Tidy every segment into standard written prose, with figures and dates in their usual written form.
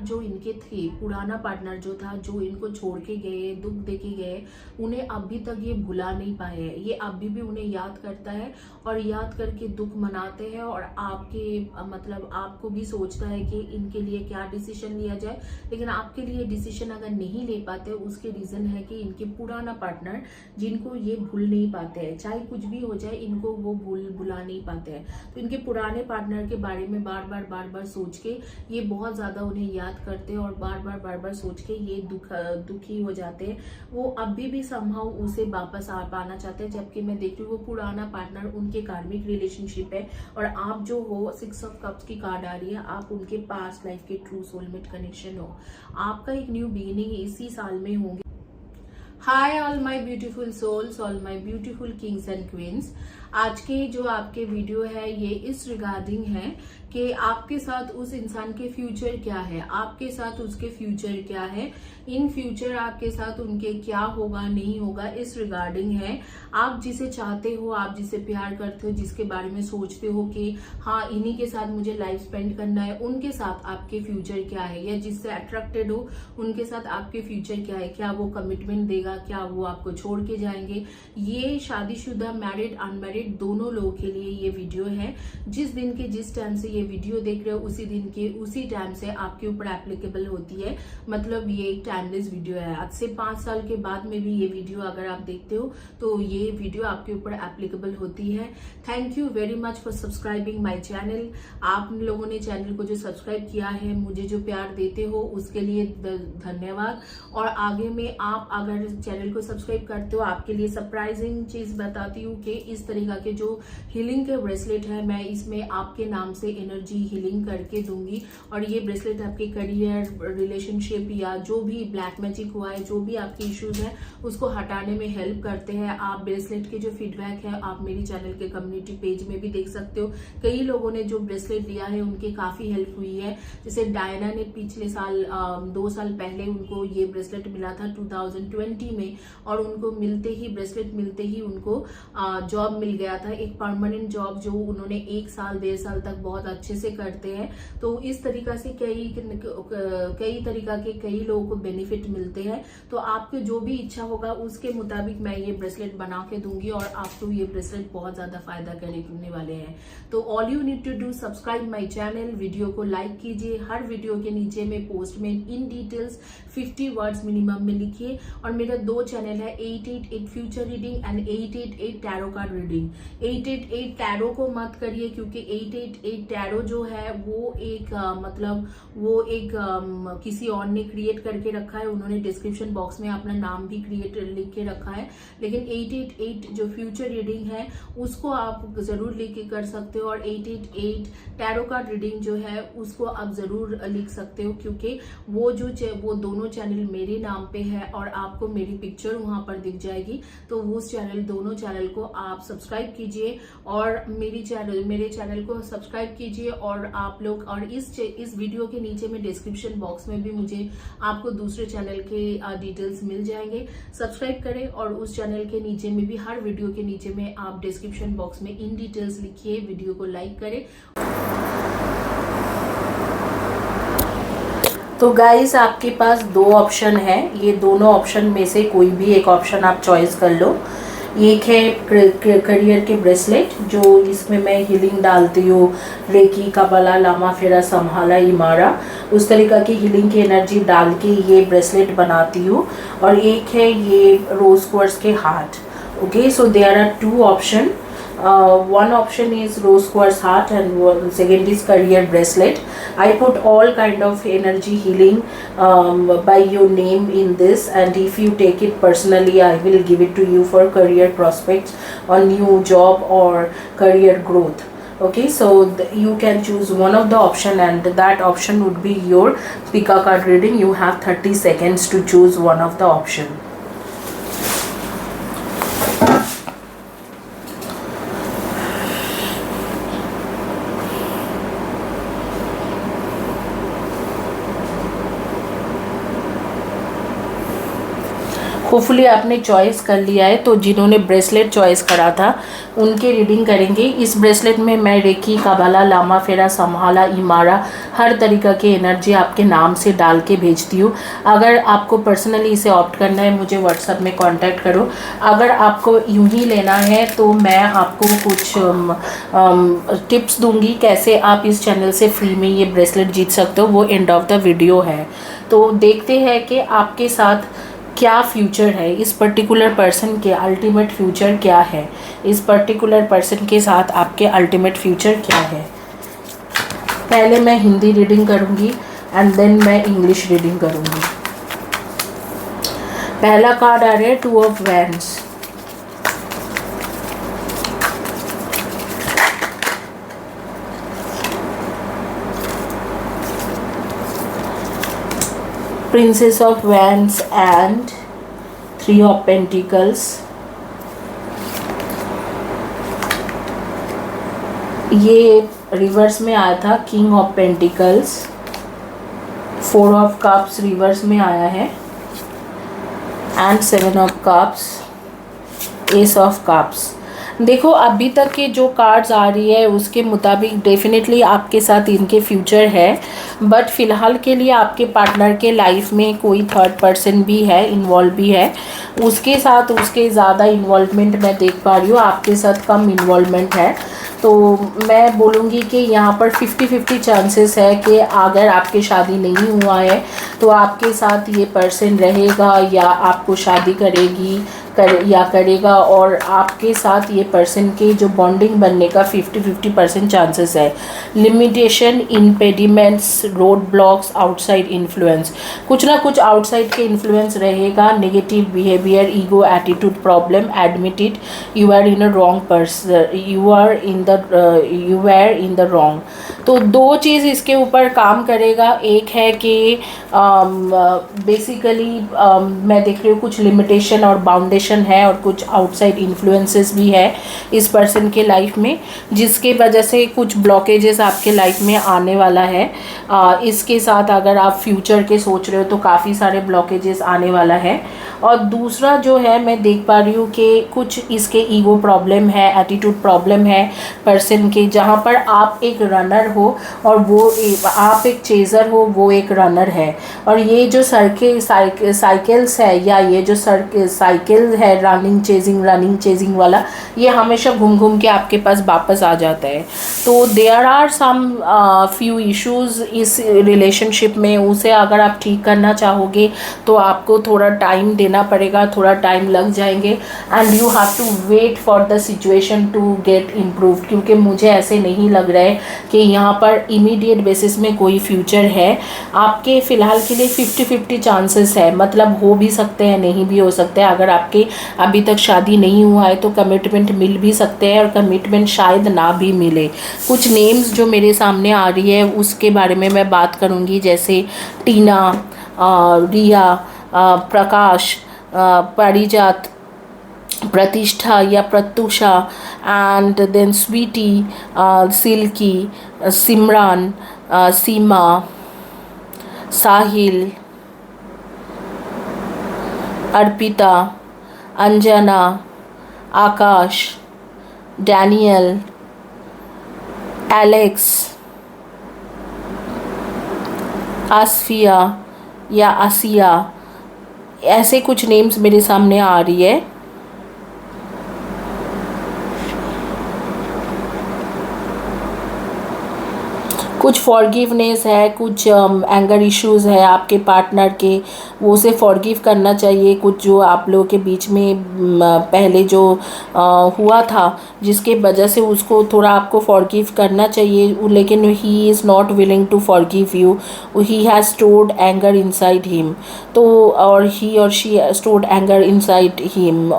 जो इनके थे, पुराना पार्टनर जो था, जो इनको छोड़ के गए, दुख दे के गए, उन्हें अभी तक ये भुला नहीं पाए हैं। ये अभी भी उन्हें याद करता है और याद करके दुख मनाते हैं और आपके मतलब आपको भी सोचता है कि इनके लिए क्या डिसीजन लिया जाए। लेकिन आपके लिए डिसीजन अगर नहीं ले पाते, उसके रीजन है कि इनके पुराना पार्टनर जिनको ये भूल नहीं पाते हैं, चाहे कुछ भी हो जाए इनको वो भुला नहीं पाते हैं। तो इनके पुराने पार्टनर के बारे में बार बार सोच के ये बहुत ज्यादा उन्हें याद करते हैं और बार बार सोच के ये दुखी हो जाते हैं। वो अभी भी समहाउ उसे वापस आ पाना चाहते हैं, जबकि मैं देख रही हूँ वो पुराना पार्टनर उनके कार्मिक रिलेशनशिप है और आप जो हो 6 ऑफ कप्स की कार्ड आ रही है, आप उनके पास्ट लाइफ के ट्रू सोलमेट कनेक्शन हो। आपका एक न्यू बिगिनिंग इसी साल में होंगे। Hi all my beautiful souls, all my beautiful kings and queens. आज के जो आपके वीडियो है ये इस रिगार्डिंग है कि आपके साथ उस इंसान के फ्यूचर क्या है, आपके साथ उसके फ्यूचर क्या है, इन फ्यूचर आपके साथ उनके क्या होगा नहीं होगा, इस रिगार्डिंग है। आप जिसे चाहते हो, आप जिसे प्यार करते हो, जिसके बारे में सोचते हो कि हाँ इन्हीं के साथ मुझे लाइफ स्पेंड करना है, उनके साथ आपके फ्यूचर क्या है, या जिससे अट्रैक्टेड हो उनके साथ आपके फ्यूचर क्या है। क्या वो कमिटमेंट देगा, क्या वो आपको छोड़ के जाएंगे। ये शादीशुदा, मैरिड, अनमैरिड दोनों लोगों के लिए ये वीडियो है। जिस दिन के जिस टाइम से ये वीडियो देख रहे हो उसी दिन के उसी टाइम से आपके ऊपर एप्लीकेबल होती है। मतलब ये एक टाइमलेस वीडियो है। आज से 5 साल के बाद में भी ये वीडियो अगर आप देखते हो तो ये वीडियो आपके ऊपर एप्लीकेबल होती है। Thank you very much for subscribing my channel. आप लोगों ने चैनल को जो सब्सक्राइब किया है, मुझे जो प्यार देते हो उसके लिए धन्यवाद। और आगे में आप अगर चैनल को सब्सक्राइब करते हो, आपके लिए सरप्राइजिंग चीज बताती हूँ कि इस तरीका के जो हीलिंग के ब्रेसलेट है, मैं इसमें आपके नाम से एनर्जी हीलिंग करके दूंगी। और ये ब्रेसलेट आपके करियर, रिलेशनशिप या जो भी ब्लैक मैजिक हुआ है, जो भी आपके इश्यूज है उसको हटाने में हेल्प करते हैं। आप ब्रेसलेट के जो फीडबैक है आप मेरी चैनल के कम्युनिटी पेज में भी देख सकते हो। कई लोगों ने जो ब्रेसलेट लिया है उनके काफी हेल्प हुई है। जैसे डायना ने पिछले साल 2 साल पहले उनको ये ब्रेसलेट मिला था 2020 में, और उनको मिलते ही ब्रेसलेट मिलते ही उनको जॉब मिल गया था, एक परमानेंट जॉब जो उन्होंने 1 साल 1.5 साल तक बहुत अच्छे से करते हैं। तो इस तरीका से कई तरीका के कई लोगों को बेनिफिट मिलते हैं। तो आपको जो भी इच्छा होगा उसके मुताबिक मैं ये ब्रेसलेट बना के दूंगी और आपको ये ब्रेसलेट बहुत ज्यादा फायदा करने वाले हैं। तो all you need to do subscribe my channel, video को लाइक कीजिए, हर वीडियो के नीचे में पोस्ट में इन डिटेल्स 50 वर्ड्स मिनिमम में लिखिए। और मेरा 2 चैनल है, 888 future reading and 888 tarot card reading. 888 tarot को मत करिए क्योंकि 888 टैरो जो है वो एक किसी और ने क्रिएट करके रखा है। उन्होंने डिस्क्रिप्शन बॉक्स में अपना नाम भी लिख के रखा है। लेकिन 888 जो फ्यूचर रीडिंग है उसको आप जरूर लिख के कर सकते हो। और 888 टैरो कार्ड रीडिंग जो है उसको आप जरूर लिख सकते हो, क्योंकि वो दोनों चैनल मेरे नाम पे है और आपको मेरी पिक्चर वहां पर दिख जाएगी। तो उस दोनों चैनल को आप सब्सक्राइब कीजिए और मेरे चैनल को सब्सक्राइब कीजिए। और आप लोग और इस वीडियो के नीचे में डिस्क्रिप्शन बॉक्स में भी मुझे आपको दूसरे चैनल के डिटेल्स मिल जाएंगे। सब्सक्राइब करें और उस चैनल के नीचे में भी हर वीडियो के नीचे में आप डिस्क्रिप्शन बॉक्स में इन डिटेल्स लिखिए, वीडियो को लाइक करें। तो गाइस आपके पास 2 ऑप्शन है, ये दोनों ऑप्शन में से कोई भी एक ऑप्शन आप चॉइस कर लो। एक है करियर के ब्रेसलेट, जो इसमें मैं हीलिंग डालती हूँ, रेकी, कबला, लामा फेरा, संभाला, इमारा, उस तरीका की हीलिंग की एनर्जी डाल के ये ब्रेसलेट बनाती हूँ। और एक है ये रोज क्वार्ट्ज के heart. Okay, so there are 2 option. One option is rose quartz heart and second is career bracelet. I put all kind of energy healing by your name in this, and if you take it personally I will give it to you for career prospects or new job or career growth. Okay, so you can choose one of the option and that option would be your Pika card reading. You have 30 seconds to choose one of the option. Hopefully आपने choice कर लिया है। तो जिन्होंने bracelet choice करा था उनकी reading करेंगे। इस ब्रेसलेट में मैं रेकी, काबाला, लामा फेरा, संभाला, इमारा, हर तरीक़ा की एनर्जी आपके नाम से डाल के भेजती हूँ। अगर आपको पर्सनली इसे ऑप्ट करना है मुझे व्हाट्सएप में कांटेक्ट करो। अगर आपको यूं ही लेना है तो मैं आपको कुछ टिप्स दूंगी कैसे आप इस चैनल से फ्री में ये ब्रेसलेट जीत सकते हो, वो एंड ऑफ द वीडियो है। तो देखते हैं कि आपके साथ क्या फ्यूचर है, इस पर्टिकुलर पर्सन के अल्टीमेट फ्यूचर क्या है, इस पर्टिकुलर पर्सन के साथ आपके अल्टीमेट फ्यूचर क्या है। पहले मैं हिंदी रीडिंग करूंगी एंड देन मैं इंग्लिश रीडिंग करूंगी। पहला कार्ड आ रहा है 2 of wands. Princess of Wands and 3 of Pentacles। ये रिवर्स में आया था king of pentacles. 4 of cups reverse में आया है and 7 of cups, S of cups. देखो अभी तक के जो कार्ड्स आ रही है उसके मुताबिक डेफिनेटली आपके साथ इनके फ्यूचर है, बट फ़िलहाल के लिए आपके पार्टनर के लाइफ में कोई थर्ड पर्सन भी है, इन्वॉल्व भी है। उसके साथ उसके ज़्यादा इन्वॉल्वमेंट मैं देख पा रही हूँ, आपके साथ कम इन्वॉल्वमेंट है। तो मैं बोलूँगी कि यहाँ पर 50-50 चांसेस है कि अगर आपकी शादी नहीं हुआ है तो आपके साथ ये पर्सन रहेगा या आपको शादी करेगा, और आपके साथ ये पर्सन के जो बॉन्डिंग बनने का 50-50% चांसेस है। Limitation, impediments, road blocks, outside influence, कुछ ना कुछ आउटसाइड के इन्फ्लुएंस रहेगा। Negative behaviour, ego, attitude problem, admit it, you are in a wrong person, you are in the wrong. तो 2 चीज़ इसके ऊपर काम करेगा। एक है कि बेसिकली मैं देख रही हूँ कुछ लिमिटेशन और बाउंडेशन है और कुछ आउटसाइड इन्फ्लुएंसेस भी है इस पर्सन के लाइफ में, जिसके वजह से कुछ ब्लॉकेजेस आपके लाइफ में आने वाला है। इसके साथ अगर आप फ्यूचर के सोच रहे हो तो काफ़ी सारे ब्लॉकेजेस आने वाला है। और दूसरा जो है मैं देख पा रही हूँ कि कुछ इसके ईगो प्रॉब्लम है, एटीट्यूड प्रॉब्लम है पर्सन के, जहाँ पर आप एक रनर हो और आप एक चेज़र हो, वो एक रनर है। और ये जो साइकिल्स है या ये जो साइकिल है रनिंग चेजिंग वाला, ये हमेशा घूम घूम के आपके पास वापस आ जाता है। तो there are some few issues इस रिलेशनशिप में, उसे अगर आप ठीक करना चाहोगे तो आपको थोड़ा टाइम देना पड़ेगा, थोड़ा टाइम लग जाएंगे and you have to wait for the situation to get improved. क्योंकि मुझे ऐसे नहीं लग रहा है कि यहाँ पर इमीडिएट बेसिस में कोई फ्यूचर है। आपके फ़िलहाल के लिए 50-50 चांसेस है, मतलब हो भी सकते हैं नहीं भी हो सकते हैं। अगर आपके अभी तक शादी नहीं हुआ है तो कमिटमेंट मिल भी सकते हैं और कमिटमेंट शायद ना भी मिले। कुछ नेम्स जो मेरे सामने आ रही है उसके बारे में मैं बात करूँगी, जैसे टीना, रिया, प्रकाश, पारिजात, प्रतिष्ठा या Pratyusha, and then Sweety, Silky, Simran, Seema, Sahil, Arpita, Anjana, Aakash, Daniel, Alex, Asfiya या आसिया, ऐसे कुछ नेम्स मेरे सामने आ रही है। कुछ फॉरगिवनेस है, कुछ एंगर इश्यूज़ है आपके पार्टनर के, वो उसे फॉरगिव करना चाहिए। कुछ जो आप लोगों के बीच में पहले जो हुआ था जिसके वजह से उसको थोड़ा आपको फॉरगिव करना चाहिए, लेकिन he is not willing to forgive you, he has stored anger inside him. तो और ही और she stored anger inside him.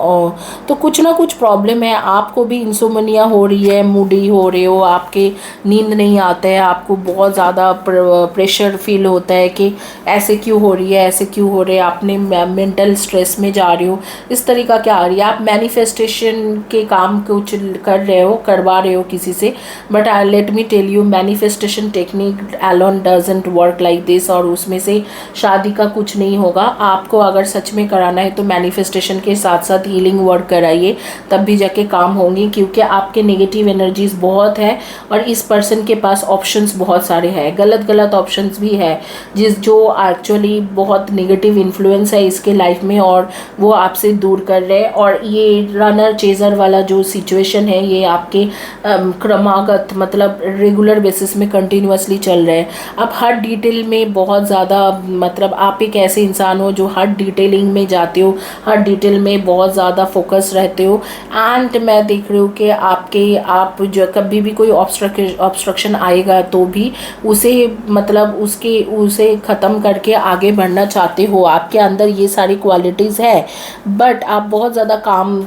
तो कुछ ना कुछ प्रॉब्लम है, आपको भी इंसोमनिया हो रही है, मूडी हो रहे हो, आपके नींद नहीं आता है, आपको बहुत ज़्यादा प्रेशर फील होता है कि ऐसे क्यों हो रही है, ऐसे क्यों हो रहे हैं, आपने मेंटल स्ट्रेस में जा रहे हो, इस तरीका क्या आ रही है, आप मैनिफेस्टेशन के काम कुछ कर रहे हो, करवा रहे हो किसी से, but let me tell you, manifestation technique alone doesn't work like this, और उसमें से शादी का कुछ नहीं होगा। आपको अगर सच में कराना है तो मैनिफेस्टेशन के साथ साथ हीलिंग वर्क कराइए, तब भी जाके काम होंगी, क्योंकि आपके नेगेटिव एनर्जीज बहुत है और इस पर्सन के पास ऑप्शंस बहुत सारे हैं, गलत गलत ऑप्शंस भी है, जो एक्चुअली बहुत नेगेटिव इन्फ्लुएंस है इसके लाइफ में, और वो आपसे दूर कर रहे हैं। और ये रनर चेजर वाला जो सिचुएशन है ये आपके क्रमागत मतलब रेगुलर बेसिस में कंटिन्यूअसली चल रहे हैं। अब हर डिटेल में बहुत ज़्यादा मतलब आप एक ऐसे इंसान हो जो हर डिटेलिंग में जाते हो, हर डिटेल में बहुत ज़्यादा फोकस रहते हो, एंड मैं देख रही हूँ कि आप जो कभी भी कोई ऑब्स्ट्रक्शन आएगा तो भी उसे मतलब उसे ख़त्म करके आगे बढ़ना चाहते हो, आपके अंदर ये सारी क्वालिटीज़ है, बट आप बहुत ज़्यादा काम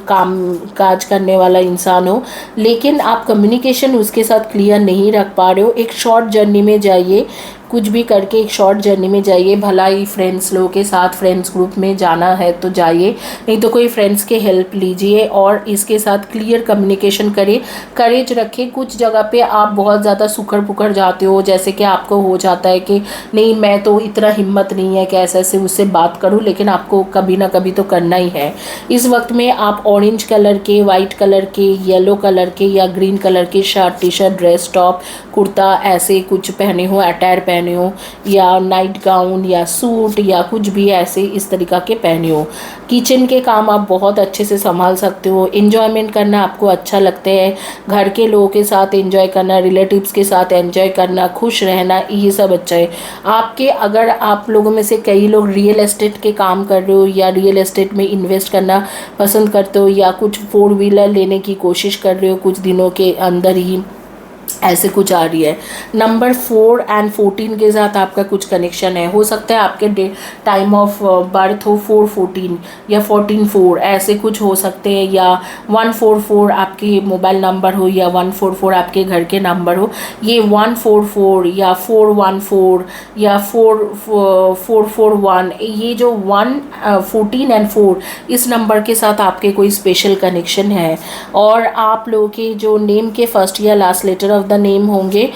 काज करने वाला इंसान हो, लेकिन आप कम्युनिकेशन उसके साथ क्लियर नहीं रख पा रहे हो। एक शॉर्ट जर्नी में जाइए, कुछ भी करके एक शॉर्ट जर्नी में जाइए, भला ही फ्रेंड्स लोगों के साथ फ्रेंड्स ग्रुप में जाना है तो जाइए, नहीं तो कोई फ्रेंड्स के हेल्प लीजिए और इसके साथ क्लियर कम्युनिकेशन करें, करेज रखें। कुछ जगह पे आप बहुत ज़्यादा सुखड़ पुखड़ जाते हो, जैसे कि आपको हो जाता है कि नहीं मैं तो इतना हिम्मत नहीं है कि ऐसे उससे बात करूँ, लेकिन आपको कभी ना कभी तो करना ही है। इस वक्त में आप ऑरेंज कलर के, वाइट कलर के, येलो कलर के या ग्रीन कलर के shirt, T shirt, dress, top, kurta ऐसे कुछ पहने हो, अटायर पहने हो, या नाइट गाउन या सूट या कुछ भी ऐसे इस तरीका के पहने हो। किचन के काम आप बहुत अच्छे से संभाल सकते हो। एंजॉयमेंट करना आपको अच्छा लगता है, घर के लोगों के साथ एंजॉय करना, रिलेटिव्स के साथ एंजॉय करना, खुश रहना, ये सब अच्छा है आपके। अगर आप लोगों में से कई लोग रियल एस्टेट के काम कर रहे हो या रियल एस्टेट में इन्वेस्ट करना पसंद करते हो या कुछ 4 व्हीलर लेने की कोशिश कर रहे हो कुछ दिनों के अंदर ही, ऐसे कुछ आ रही है। नंबर 4 और 14 के साथ आपका कुछ कनेक्शन है, हो सकता है आपके टाइम ऑफ बर्थ हो 4-14 या 14-4 ऐसे कुछ हो सकते हैं, या 144 आपके मोबाइल नंबर हो या 144 आपके घर के नंबर हो। ये 144 या 414 या 441, ये जो 1, 14 और 4 इस नंबर के साथ आपके कोई स्पेशल कनेक्शन है। और आप लोगों के जो नेम के फर्स्ट या last letter of the name होंगे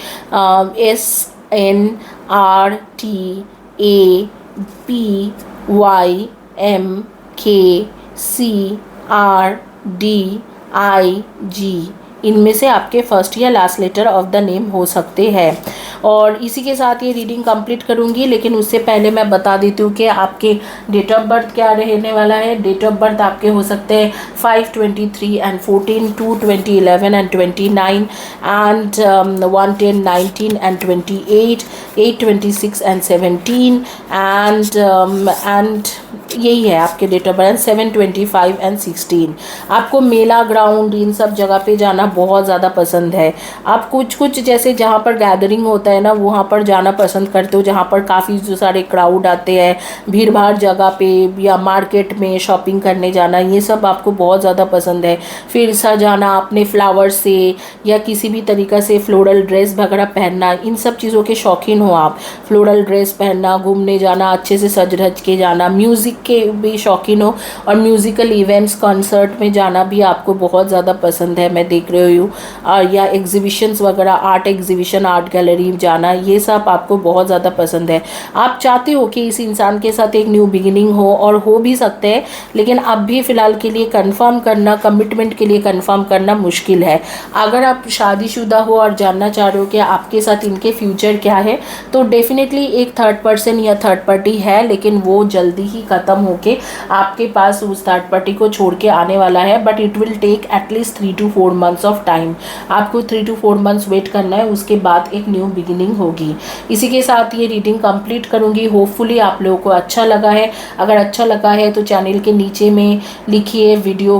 SNRTAPYMKCRDIG, इनमें से आपके फर्स्ट या last letter of the name हो सकते हैं। और इसी के साथ ये रीडिंग कंप्लीट करूंगी, लेकिन उससे पहले मैं बता देती हूँ कि आपके डेट ऑफ बर्थ क्या रहने वाला है। डेट ऑफ बर्थ आपके हो सकते हैं 5-23 और 14, 2-20, 11 और 29 एंड 1-10, 19 और 28, 8-26 और 17 एंड यही है आपके डेट ऑफ बर्थ। 7-25 और 16। आपको मेला ग्राउंड इन सब जगह पे जाना बहुत ज़्यादा पसंद है। आप कुछ जैसे जहाँ पर गैदरिंग होता है ना वहाँ पर जाना पसंद करते हो, जहाँ पर काफ़ी जो सारे क्राउड आते हैं, भीड़ भाड़ जगह पे, या मार्केट में शॉपिंग करने जाना, ये सब आपको बहुत ज़्यादा पसंद है। फिर सजाना अपने फ्लावर से या किसी भी तरीक़ा से फ्लोरल ड्रेस वगैरह पहनना, इन सब चीज़ों के शौकीन हो आप। फ्लोरल ड्रेस पहनना, घूमने जाना, अच्छे से सज धज के जाना, म्यूज़िक के भी शौकीन हो और म्यूज़िकल इवेंट्स, कॉन्सर्ट में जाना भी आपको बहुत ज़्यादा पसंद है, मैं देख रही हूँ। और या एग्जीबिशंस वगैरह, आर्ट एग्जीबिशन, आर्ट गैलरी जाना, ये सब आपको बहुत ज़्यादा पसंद है। आप चाहते हो कि इस इंसान के साथ एक न्यू बिगिनिंग हो, और हो भी सकते हैं, लेकिन अब भी फ़िलहाल के लिए कंफर्म करना, कमिटमेंट के लिए कंफर्म करना मुश्किल है। अगर आप शादीशुदा हो और जानना चाह रहे हो कि आपके साथ इनके फ्यूचर क्या है, तो डेफिनेटली एक थर्ड पर्सन या थर्ड पार्टी है, लेकिन वो जल्दी ही ख़त्म होके आपके पास उस थर्ड पार्टी को छोड़ के आने वाला है। But it will take at least 3 to 4 months of time. आपको 3 to 4 months वेट करना है, उसके बाद एक न्यू बिगिनिंग होगी। इसी के साथ ये रीडिंग कंप्लीट करूंगी। होपफुली आप लोगों को अच्छा लगा है। अगर अच्छा लगा है तो चैनल के नीचे में लिखिए, वीडियो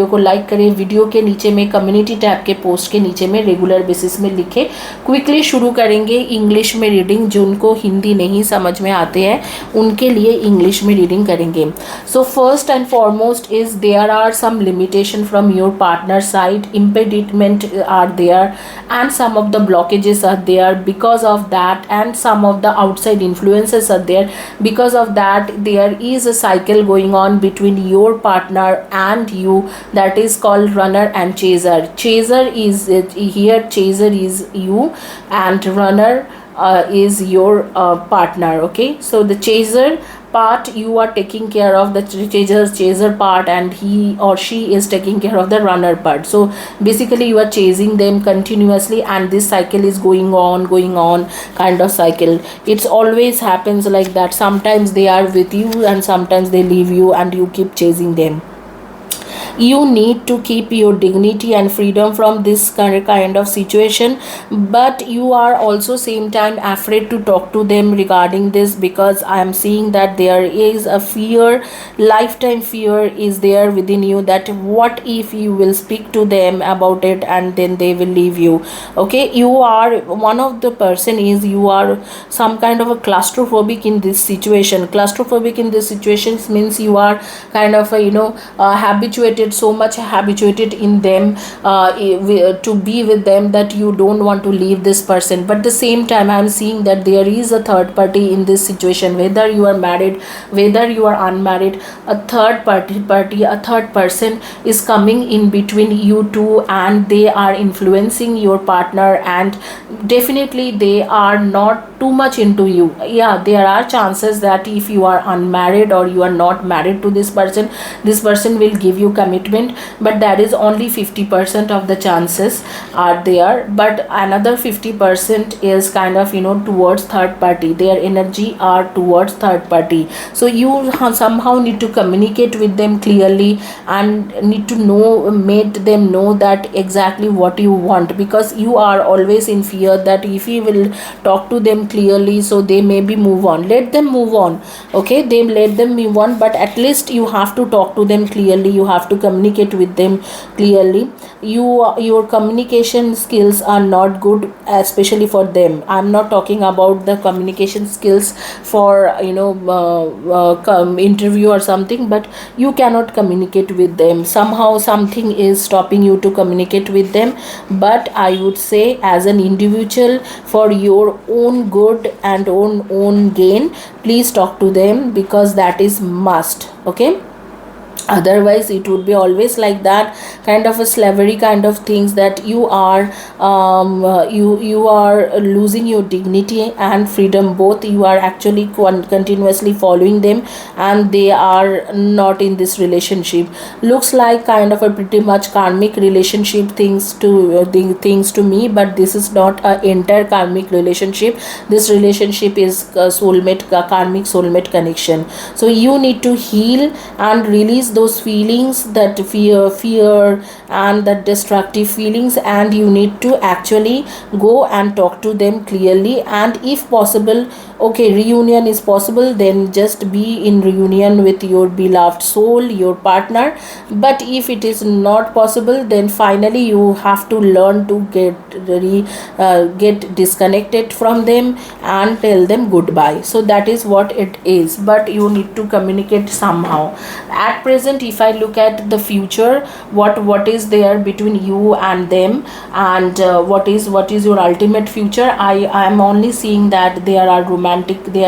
को लाइक करें, वीडियो के नीचे में कम्युनिटी टैब के पोस्ट के नीचे में रेगुलर बेसिस में लिखे। क्विकली शुरू करेंगे इंग्लिश में रीडिंग। जिनको हिंदी नहीं समझ में आते हैं उनके लिए इंग्लिश में रीडिंग चेजिंग करेंगे. So first and foremost is there are some limitation from your partner side, impediment are there, and some of the blockages are there because of that, and some of the outside influences are there. Because of that, there is a cycle going on between your partner and you, that is called runner and chaser. Chaser is here, chaser is you, and runner is your partner. Okay, so the chaser part, you are taking care of the chaser part, and he or she is taking care of the runner part. So basically you are chasing them continuously, and this cycle is going on kind of cycle. It's always happens like that. Sometimes they are with you and sometimes they leave you, and you keep chasing them. You need to keep your dignity and freedom from this kind of situation, but you are also same time afraid to talk to them regarding this, because I am seeing that there is a fear, lifetime fear is there within you, that what if you will speak to them about it and then they will leave you. Okay, you are one of the person is you are some kind of a claustrophobic in this situation. Claustrophobic in this situations means you are kind of habituated, so much habituated in them, to be with them, that you don't want to leave this person. But the same time I am seeing that there is a third party in this situation, whether you are married, whether you are unmarried, a third party, a third person is coming in between you two, and they are influencing your partner, and definitely they are not too much into you. Yeah, there are chances that if you are unmarried or you are not married to this person will give you commitment, but that is only 50% of the chances are there. But another 50% is kind of towards third party, their energy are towards third party. So you somehow need to communicate with them clearly, and need to make them know that exactly what you want, because you are always in fear that if you will talk to them clearly, so they maybe move on. Let them move on. Okay, they let them move on, but at least you have to talk to them clearly, you have to communicate with them clearly. Your communication skills are not good, especially for them. I'm not talking about the communication skills for interview or something, but you cannot communicate with them. Somehow something is stopping you to communicate with them. But I would say, as an individual, for your own good and own gain, please talk to them, because that is must. Okay, otherwise it would be always like that kind of a slavery kind of things, that you are you are losing your dignity and freedom both. You are actually continuously following them, and they are not in this relationship. Looks like kind of a pretty much karmic relationship things to me, but this is not a entire karmic relationship. This relationship is soulmate, karmic soulmate connection. So you need to heal and release those feelings, that fear and that destructive feelings, and you need to actually go and talk to them clearly. And if possible, okay, reunion is possible, then just be in reunion with your beloved soul, your partner. But if it is not possible, then finally you have to learn to get disconnected from them and tell them goodbye. So that is what it is, but you need to communicate somehow. At present, if I look at the future, what is there between you and them, and what is your ultimate future, I am only seeing that there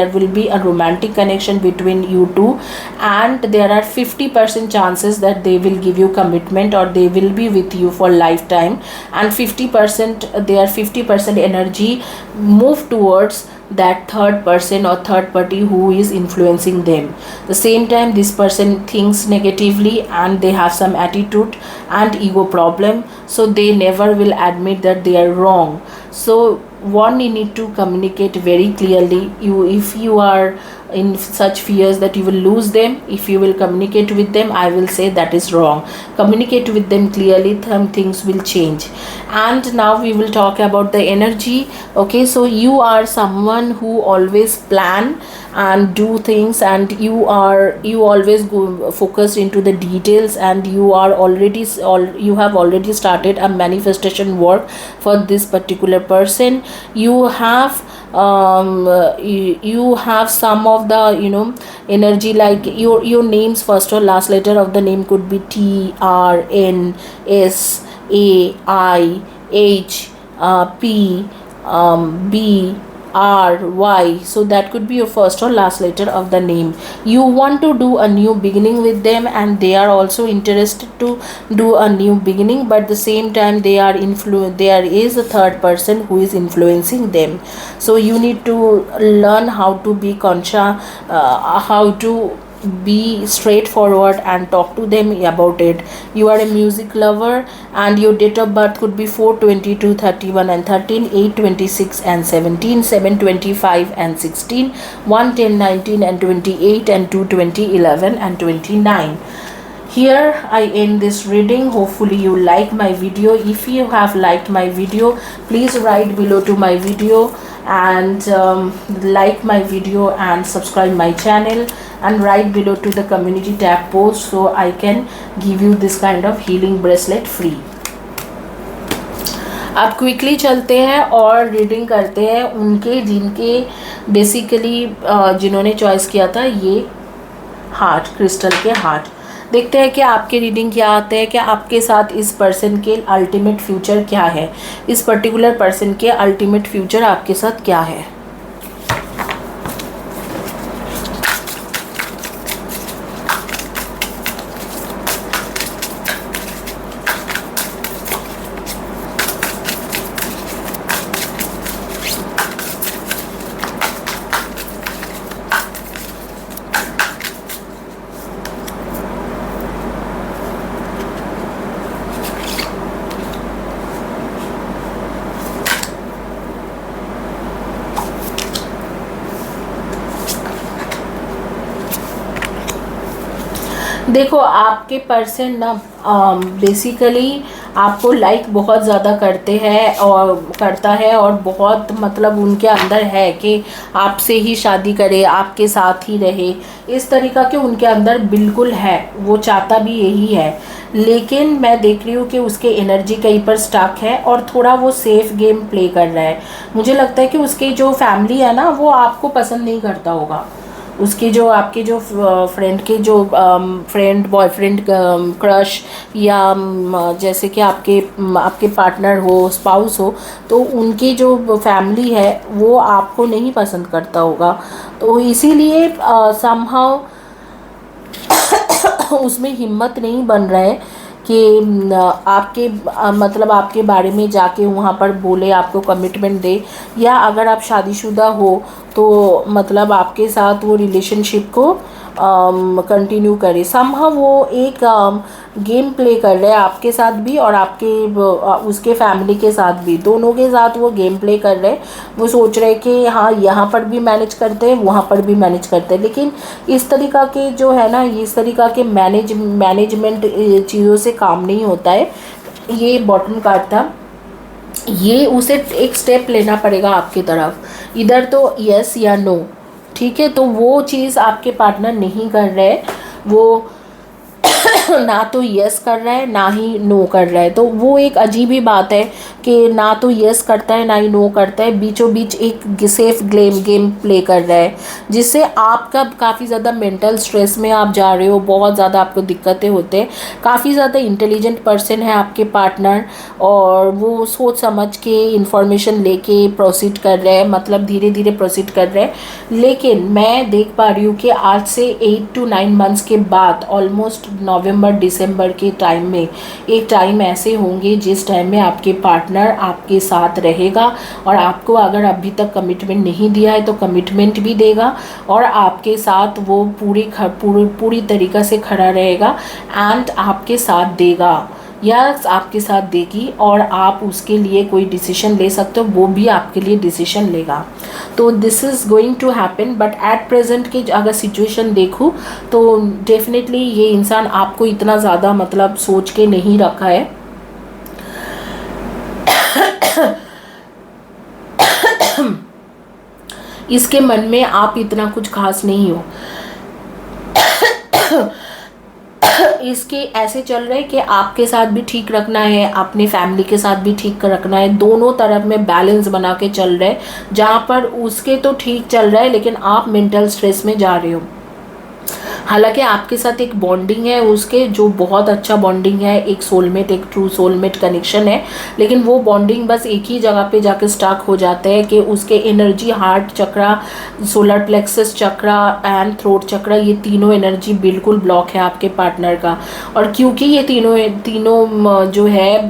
will be a romantic connection between you two, and there are 50% chances that they will give you commitment, or they will be with you for lifetime, and 50% energy move towards that third person or third party who is influencing them. The same time, this person thinks negatively, and they have some attitude and ego problem, so they never will admit that they are wrong. So one, you need to communicate very clearly. If you are in such fears that you will lose them, if you will communicate with them, I will say that is wrong. Communicate with them clearly, some things will change. And now we will talk about the energy. Okay, so you are someone who always plan and do things, and you always go focused into the details, and you have already started a manifestation work for this particular person. You have you have some of the energy, like your names first or last letter of the name could be T, R, N, S, A, I, H, P, B, R, Y. So that could be your first or last letter of the name. You want to do a new beginning with them, and they are also interested to do a new beginning, but at the same time there is a third person who is influencing them. So you need to learn how to be conscious, how to be straightforward and talk to them about it. You are a music lover, and your date of birth could be 4/22, 31 and 13, 8/26 and 17, 7/25 and 16, 1/10, 19 and 28, and 2/20, 11 and 29. Here I end this reading. Hopefully you like my video. If you have liked my video, please write below to my video, and like my video and subscribe my channel, and write below to the community tab post, so I can give you this kind of healing bracelet free. अब quickly चलते हैं और reading करते हैं उनके जिनके basically जिन्होंने choice किया था ये हार्ट, क्रिस्टल के हार्ट। देखते हैं कि आपके रीडिंग क्या आते हैं, क्या आपके साथ इस पर्सन के अल्टीमेट फ्यूचर क्या है, इस पर्टिकुलर पर्सन के अल्टीमेट फ्यूचर आपके साथ क्या है। देखो आपके पर्सन ना बेसिकली आपको लाइक बहुत ज़्यादा करता है और बहुत मतलब उनके अंदर है कि आपसे ही शादी करे, आपके साथ ही रहे, इस तरीका के उनके अंदर बिल्कुल है, वो चाहता भी यही है। लेकिन मैं देख रही हूँ कि उसके एनर्जी कहीं पर स्टक है और थोड़ा वो सेफ गेम प्ले कर रहा है। मुझे लगता है कि उसकी जो फैमिली है ना वो आपको पसंद नहीं करता होगा। उसके जो आपके जो फ्रेंड के जो फ्रेंड बॉयफ्रेंड क्रश या जैसे कि आपके पार्टनर हो, स्पाउस हो, तो उनकी जो फैमिली है वो आपको नहीं पसंद करता होगा। तो इसीलिए समहाउ उसमें हिम्मत नहीं बन रहा है कि आपके मतलब आपके बारे में जाके वहाँ पर बोले, आपको कमिटमेंट दे, या अगर आप शादीशुदा हो तो मतलब आपके साथ वो रिलेशनशिप को कंटिन्यू करे। समहाउ वो एक गेम प्ले कर रहे हैं आपके साथ भी और उसके फैमिली के साथ भी, दोनों के साथ वो गेम प्ले कर रहे हैं। वो सोच रहे हैं कि हाँ यहाँ पर भी मैनेज करते हैं, वहाँ पर भी मैनेज करते हैं, लेकिन इस तरीका के जो है ना, इस तरीका के मैनेजमेंट चीज़ों से काम नहीं होता है। ये बॉटम कार्ड था, ये उसे एक स्टेप लेना पड़ेगा आपकी तरफ, इधर तो यस या नो, ठीक है। तो वो चीज़ आपके पार्टनर नहीं कर रहे, वो ना तो यस कर रहा है ना ही नो कर रहा है। तो वो एक अजीब ही बात है कि ना तो यस करता है ना ही नो करता है, बीचों बीच एक सेफ गेम प्ले कर रहा है, जिससे आपका काफ़ी ज़्यादा मेंटल स्ट्रेस में आप जा रहे हो, बहुत ज़्यादा आपको दिक्कतें होते हैं। काफ़ी ज़्यादा इंटेलिजेंट पर्सन है आपके पार्टनर, और वो सोच समझ के इंफॉर्मेशन लेके प्रोसीड कर रहे हैं, मतलब धीरे धीरे प्रोसीड कर रहे हैं। लेकिन मैं देख पा रही हूँ कि आज से 8 to 9 मंथ्स के बाद, ऑलमोस्ट नवंबर दिसंबर के टाइम में, एक टाइम ऐसे होंगे जिस टाइम में आपके पार्टनर आपके साथ रहेगा, और आपको अगर अभी तक कमिटमेंट नहीं दिया है तो कमिटमेंट भी देगा, और आपके साथ वो पूरी तरीक़ा से खड़ा रहेगा, एंड आपके साथ देगा या आपके साथ देगी, और आप उसके लिए कोई डिसीजन ले सकते हो, वो भी आपके लिए डिसीजन लेगा। तो this is going to happen, but at present की अगर सिचुएशन देखूँ तो डेफिनेटली ये इंसान आपको इतना ज़्यादा मतलब सोच के नहीं रखा है। इसके मन में आप इतना कुछ खास नहीं हो। इसके ऐसे चल रहे हैं कि आपके साथ भी ठीक रखना है, अपनी फैमिली के साथ भी ठीक रखना है, दोनों तरफ में बैलेंस बना के चल रहे हैं। जहाँ पर उसके तो ठीक चल रहा है लेकिन आप मेंटल स्ट्रेस में जा रहे हो। हालांकि आपके साथ एक बॉन्डिंग है उसके, जो बहुत अच्छा बॉन्डिंग है, एक सोलमेट, एक ट्रू सोलमेट कनेक्शन है, लेकिन वो बॉन्डिंग बस एक ही जगह पे जाके स्टक हो जाता है कि उसके energy, heart chakra, solar plexus chakra and throat chakra, ये तीनों एनर्जी बिल्कुल ब्लॉक है आपके पार्टनर का। और क्योंकि ये तीनों जो है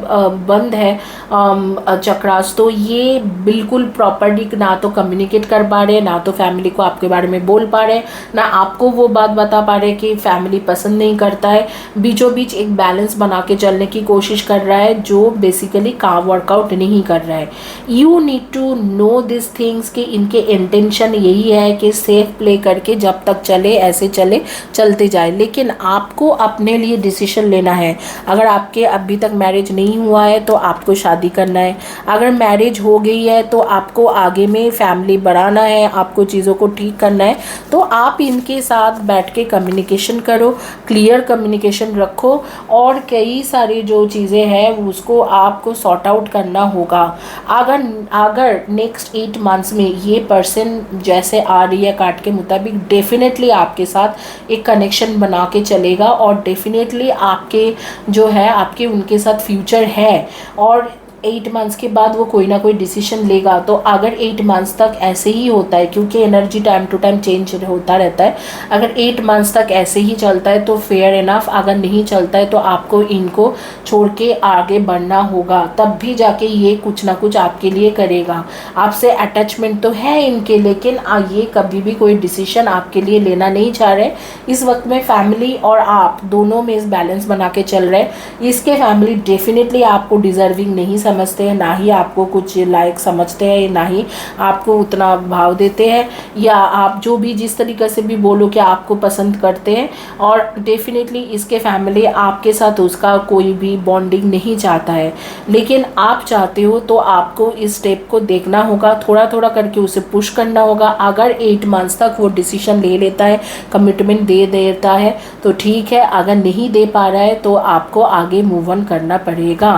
बंद है चक्रास, तो ये बिल्कुल प्रॉपरली ना तो कम्युनिकेट कर पा रहे, ना तो फैमिली को आपके बारे में बोल पा रहे, ना आपको वो बात बता पा रहे कि फैमिली पसंद नहीं करता है। बीचों बीच एक बैलेंस बना के चलने की कोशिश कर रहा है जो बेसिकली काम वर्कआउट नहीं कर रहा है। You need to know this things कि इनके इंटेंशन यही है कि सेफ प्ले करके जब तक चले ऐसे चलते जाए, लेकिन आपको अपने लिए डिसीजन लेना है। अगर आपके अभी तक मैरिज नहीं हुआ है तो आपको शादी करना है, अगर मैरिज हो गई है तो आपको आगे में फैमिली बढ़ाना है, आपको चीज़ों को ठीक करना है, तो आप इनके साथ बैठ के कम्युनिकेशन करो, क्लियर कम्युनिकेशन रखो, और कई सारी जो चीज़ें हैं उसको आपको सॉर्ट आउट करना होगा। अगर नेक्स्ट 8 मंथ्स में ये पर्सन जैसे आ रही है कार्ड के मुताबिक, डेफिनेटली आपके साथ एक कनेक्शन बना के चलेगा और डेफिनेटली आपके जो है आपके उनके साथ फ्यूचर है। और 8 मंथ्स के बाद वो कोई ना कोई डिसीजन लेगा। तो अगर 8 मंथ्स तक ऐसे ही होता है, क्योंकि energy time to time change होता रहता है, अगर 8 मंथ्स तक ऐसे ही चलता है तो फेयर इनफ, अगर नहीं चलता है तो आपको इनको छोड़ के आगे बढ़ना होगा, तब भी जाके ये कुछ ना कुछ आपके लिए करेगा। आपसे अटैचमेंट तो है इनके, लेकिन ये कभी भी कोई डिसीजन आपके लिए लेना नहीं चाह रहे। इस वक्त में फैमिली और आप दोनों में इस बैलेंस बना के चल रहे हैं। इसके फैमिली डेफिनेटली आपको डिजर्विंग नहीं समझते हैं, ना ही आपको कुछ लायक समझते हैं, ना ही आपको उतना भाव देते हैं, या आप जो भी जिस तरीके से भी बोलो कि आपको पसंद करते हैं। और डेफिनेटली इसके फैमिली आपके साथ उसका कोई भी बॉन्डिंग नहीं चाहता है, लेकिन आप चाहते हो तो आपको इस स्टेप को देखना होगा, थोड़ा थोड़ा करके उसे पुश करना होगा। अगर 8 मंथ्स तक वो डिसीजन ले लेता है, कमिटमेंट दे देता है तो ठीक है, अगर नहीं दे पा रहा है तो आपको आगे मूव ऑन करना पड़ेगा।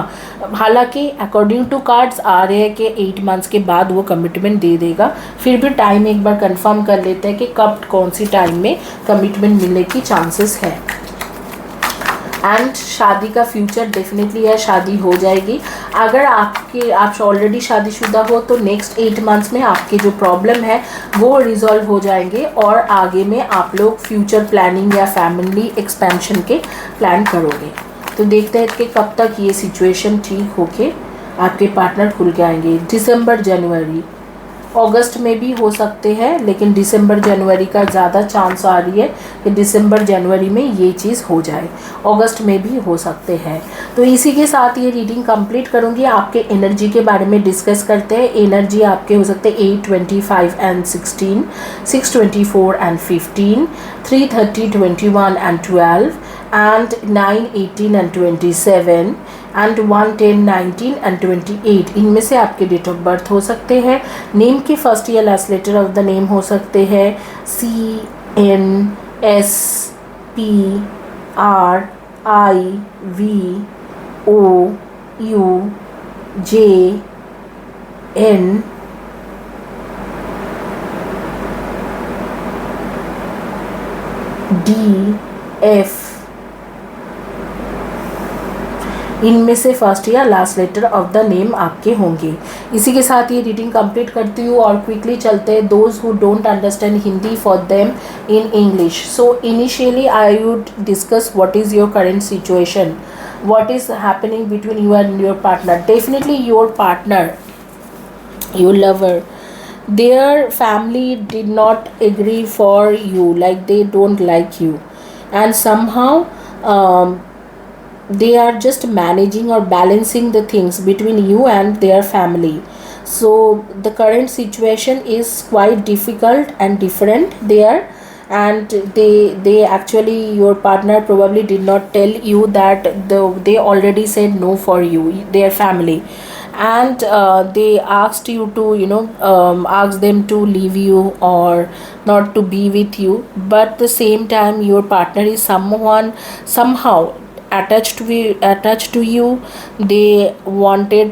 हालांकि अकॉर्डिंग टू कार्ड्स आ रहे हैं कि 8 मंथ्स के बाद वो कमिटमेंट दे देगा। फिर भी टाइम एक बार कंफर्म कर लेते हैं कि कब कौन सी टाइम में कमिटमेंट मिलने की चांसेस है। एंड शादी का फ्यूचर डेफिनेटली है, शादी हो जाएगी। अगर आप ऑलरेडी शादीशुदा हो तो नेक्स्ट 8 मंथ्स में आपके जो प्रॉब्लम है वो रिजॉल्व हो जाएंगे और आगे में आप लोग फ्यूचर प्लानिंग या फैमिली एक्सपेंशन के प्लान करोगे। तो देखते हैं कि कब तक ये सिचुएशन ठीक होके आपके पार्टनर खुल के आएंगे। दिसंबर, जनवरी, अगस्त में भी हो सकते हैं, लेकिन दिसंबर जनवरी का ज़्यादा चांस आ रही है कि दिसंबर जनवरी में ये चीज़ हो जाए। अगस्त में भी हो सकते हैं। तो इसी के साथ ये रीडिंग कंप्लीट करूँगी। आपके एनर्जी के बारे में डिस्कस करते हैं। एनर्जी आपके हो सकते हैं 8, 25 and 16, 6, 24 and 15, 3, 30, 21 and 12 and 9, 18 and 27 and 1, 10, 19 and 28। इनमें से आपके डेट ऑफ बर्थ हो सकते हैं। नेम के फर्स्ट या last letter of the name हो सकते हैं CN, SP, R, I, V, O, U, J, N, D, F। इनमें से फर्स्ट या last letter of the name आपके होंगे। इसी के साथ ये रीडिंग कंप्लीट करती हूँ और क्विकली चलते हैं those who don't understand Hindi for them in English. So initially I would discuss what is your current situation, what is happening between you and your partner. Definitely your partner, your lover, their family did not agree for you, like they don't like you, and somehow they are just managing or balancing the things between you and their family. So the current situation is quite difficult and different there, and they actually, your partner probably did not tell you that they already said no for you, their family, and they asked you to, ask them to leave you or not to be with you, but the same time your partner is somehow attached to you. They wanted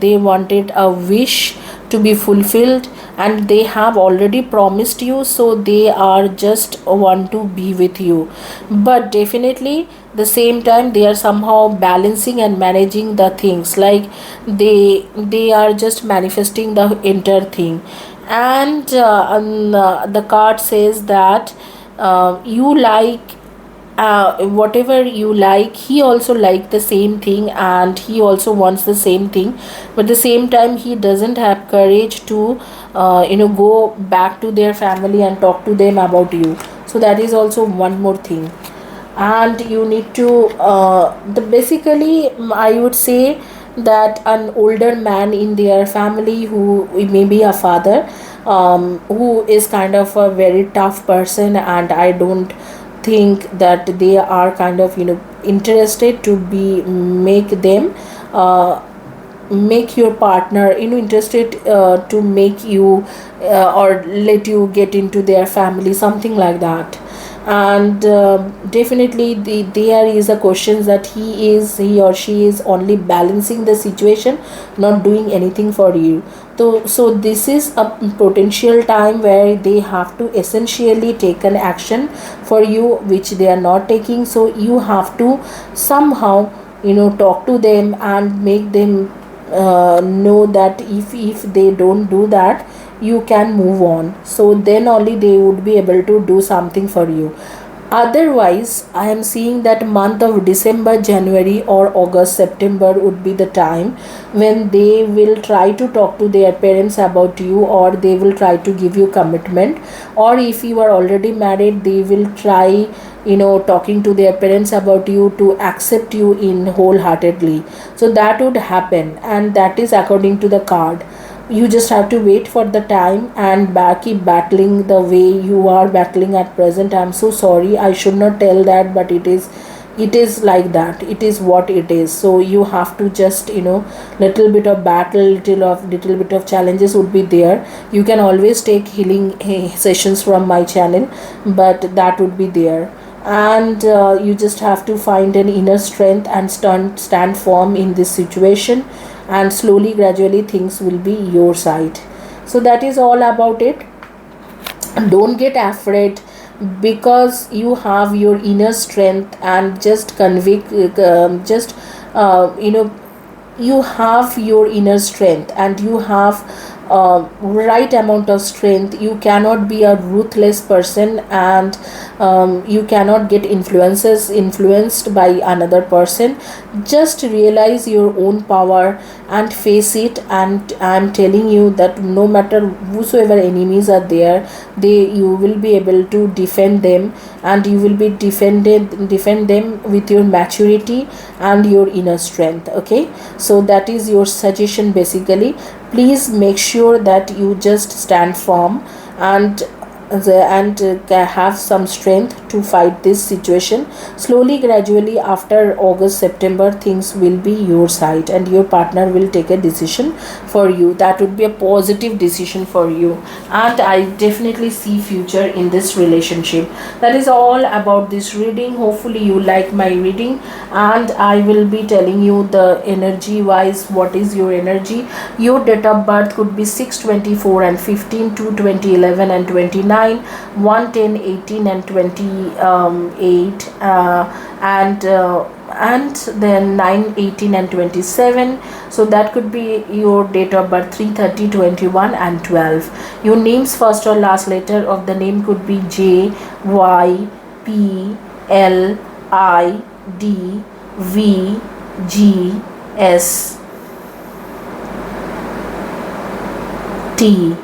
they wanted a wish to be fulfilled, and they have already promised you, so they are just want to be with you. But definitely the same time they are somehow balancing and managing the things, like they are just manifesting the entire thing. And the card says that you like whatever you like, he also like the same thing, and he also wants the same thing, but the same time he doesn't have courage to go back to their family and talk to them about you. So that is also one more thing. And you need to the basically, I would say that an older man in their family, who may be a father, who is kind of a very tough person, and I don't think that they are kind of interested to be make them make your partner interested to make you or let you get into their family, something like that. And definitely there is a question that he or she is only balancing the situation, not doing anything for you. So this is a potential time where they have to essentially take an action for you, which they are not taking. So you have to somehow talk to them and make them know that if they don't do that, you can move on. So then only they would be able to do something for you. Otherwise, I am seeing that month of December, January, or August, September would be the time when they will try to talk to their parents about you, or they will try to give you commitment. Or if you are already married, they will try talking to their parents about you to accept you in wholeheartedly. So that would happen, and that is according to the card. You just have to wait for the time and keep battling the way you are battling at present. I'm so sorry, I should not tell that, but it is like that, it is what it is. So you have to just little bit of battle, little bit of challenges would be there. You can always take healing sessions from my channel, but that would be there. And you just have to find an inner strength and stand firm in this situation, and slowly gradually things will be your side. So that is all about it. Don't get afraid, because you have your inner strength, and just convict just you have your inner strength, and you have right amount of strength. You cannot be a ruthless person, and you cannot get influenced by another person. Just realize your own power and face it. And I'm telling you that no matter whosoever enemies are there, you will be able to defend them, and you will be defend them with your maturity and your inner strength. Okay, so that is your suggestion basically. Please make sure that you just stand firm and have some strength to fight this situation. Slowly gradually after August September, things will be your side, and your partner will take a decision for you. That would be a positive decision for you, and I definitely see future in this relationship. That is all about this reading. Hopefully you like my reading, and I will be telling you the energy wise what is your energy. Your date of birth could be 6/24 and 15, 2/20, 11 and 29, 1, 10, 18 and 28, and then 9, 18 and 27. So that could be your date of birth 3, 30, 21 and 12. Your name's first or last letter of the name could be J, Y, P, L, I, D, V, G, S, T.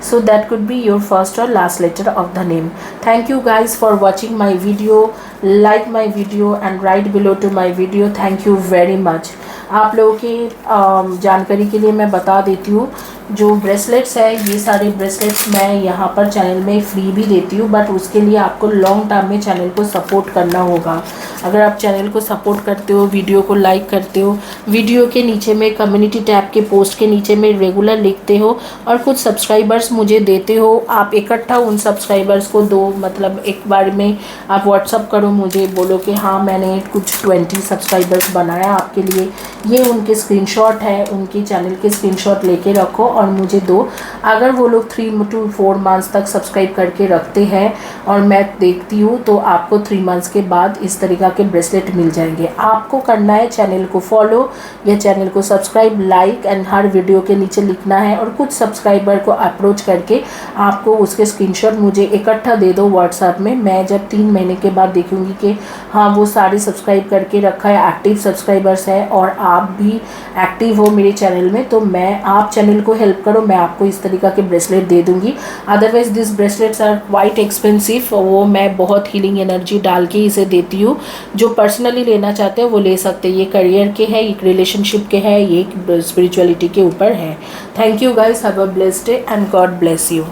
So that could be your first or last letter of the name. Thank you guys for watching my video. Like my video and write below to my video. Thank you very much. आप लोगों के जानकारी के लिए मैं बता देती हूँ जो ब्रेसलेट्स है, ये सारे ब्रेसलेट्स मैं यहाँ पर चैनल में फ्री भी देती हूँ, बट उसके लिए आपको लॉन्ग टर्म में चैनल को सपोर्ट करना होगा। अगर आप चैनल को सपोर्ट करते हो, वीडियो को लाइक करते हो, वीडियो के नीचे में कम्युनिटी टैब के पोस्ट के नीचे में रेगुलर लिखते हो और कुछ सब्सक्राइबर्स मुझे देते हो, आप इकट्ठा उन सब्सक्राइबर्स को दो, मतलब एक बार में आप व्हाट्सअप करो, मुझे बोलो कि हाँ मैंने कुछ 20 सब्सक्राइबर्स बनाया आपके लिए, ये उनके स्क्रीनशॉट है, उनके चैनल के स्क्रीनशॉट लेके रखो और मुझे दो। अगर वो लोग 3 to 4 मंथ्स तक सब्सक्राइब करके रखते हैं और मैं देखती हूँ, तो आपको 3 मंथ्स के बाद इस तरीक़ा के ब्रेसलेट मिल जाएंगे। आपको करना है चैनल को फॉलो या चैनल को subscribe, like and her video के नीचे लिखना है और कुछ सब्सक्राइबर को अप्रोच करके आपको उसके स्क्रीनशॉट मुझे इकट्ठा दे दो व्हाट्सएप में। मैं जब 3 महीने के बाद देखूंगी कि हाँ वो सारे सब्सक्राइब करके रखा है, एक्टिव सब्सक्राइबर्स है और आप भी एक्टिव हो मेरे चैनल में, तो मैं आप चैनल को हेल्प करो, मैं आपको इस तरीक़ा के ब्रेसलेट दे दूंगी। Otherwise this bracelets are quite expensive, वो मैं बहुत हीलिंग एनर्जी डाल के इसे देती हूँ। जो पर्सनली लेना चाहते हैं वो ले सकते हैं। ये करियर के है, एक रिलेशनशिप के है, ये स्पिरिचुअलिटी के ऊपर है। Thank you guys, have a blessed day and God bless you.